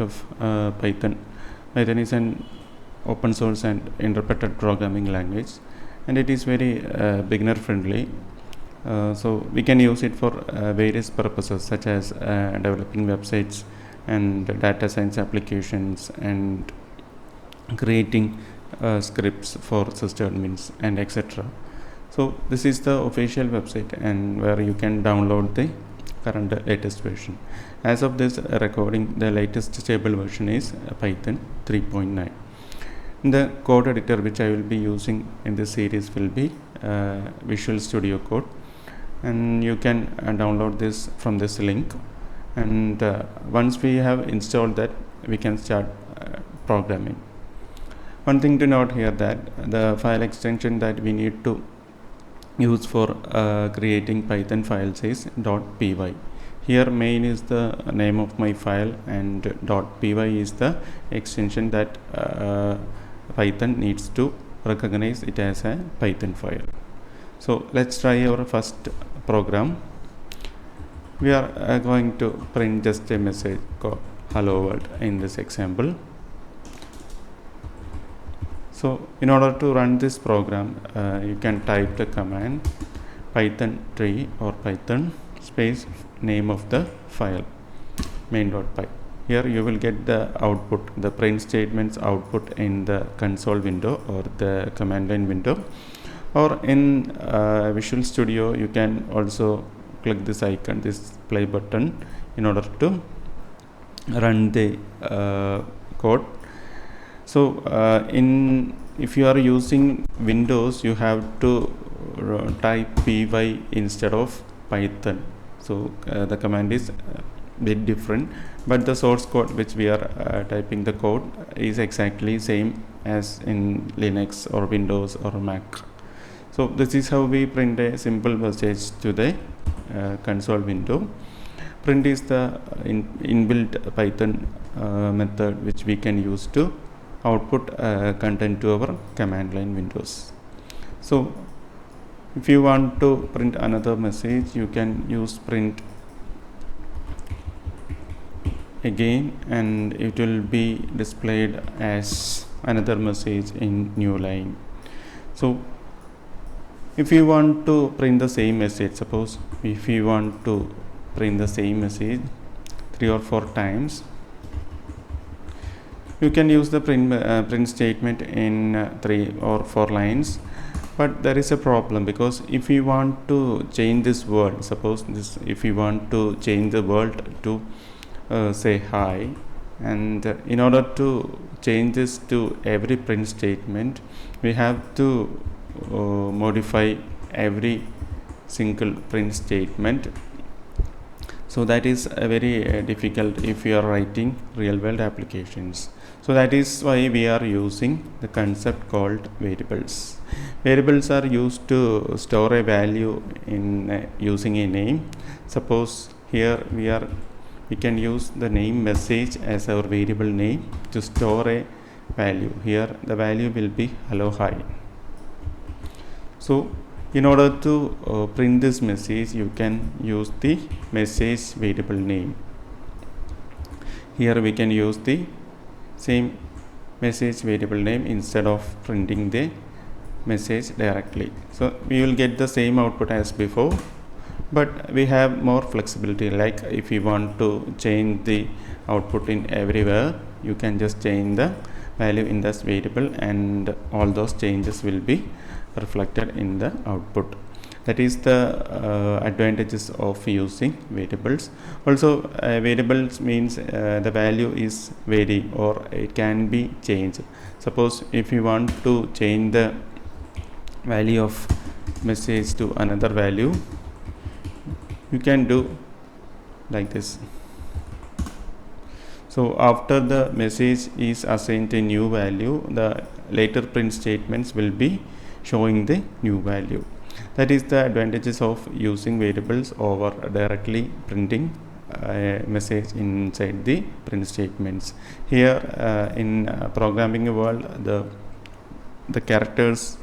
of Python. Python is an open source and interpreted programming language, and it is very beginner friendly. So we can use it for various purposes such as developing websites and data science applications and creating scripts for sysadmins and etc. So this is the official website and where you can download the current latest version. As of this recording, the latest stable version is Python 3.9. The code editor which I will be using in this series will be Visual Studio Code, and you can download this from this link, and once we have installed that, we can start programming. One thing to note here that the file extension that we need to use for creating Python files is .py. Here main is the name of my file and .py is the extension that Python needs to recognize it as a Python file. So let's try our first program. We are going to print just a message called hello world in this example. So in order to run this program, you can type the command python 3 or python space name of the file main.py. Here you will get the output, the print statements output in the console window or the command line window, or in Visual Studio you can also click this icon, this play button, in order to run the code. So if you are using Windows, you have to type py instead of Python. So the command is a bit different, but the source code which we are typing the code is exactly same as in Linux or Windows or Mac. So this is how we print a simple message to the console window. Print is the inbuilt Python method which we can use to output content to our command line windows. So if you want to print another message, you can use print again, and it will be displayed as another message in new line. So if you want to print the same message, suppose if you want to print the same message 3 or 4 times, you can use the print statement in 3 or 4 lines. But there is a problem, because if you want to change this word, suppose this, if you want to change the word to say hi, and in order to change this to every print statement, we have to modify every single print statement. So that is very difficult if you are writing real world applications. So that is why we are using the concept called variables. Variables are used to store a value in using a name. Suppose here we can use the name message as our variable name to store a value. Here the value will be hello hi. So in order to print this message, you can use the message variable name. Here we can use the same message variable name instead of printing the message directly. So we will get the same output as before, but we have more flexibility. Like if you want to change the output in everywhere, you can just change the value in this variable, and all those changes will be reflected in the output. That is the advantages of using variables. Also variables means the value is vary or it can be changed. Suppose if you want to change the value of message to another value, you can do like this. So after the message is assigned a new value, the later print statements will be showing the new value. That is the advantages of using variables over directly printing a message inside the print statements. Here in programming world, the characters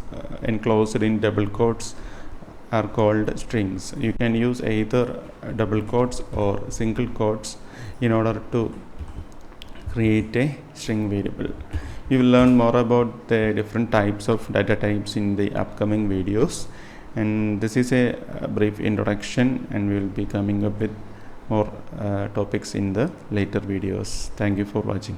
enclosed in double quotes are called strings. You can use either double quotes or single quotes in order to create a string variable. We will learn more about the different types of data types in the upcoming videos, and this is a brief introduction, and we will be coming up with more topics in the later videos. Thank you for watching.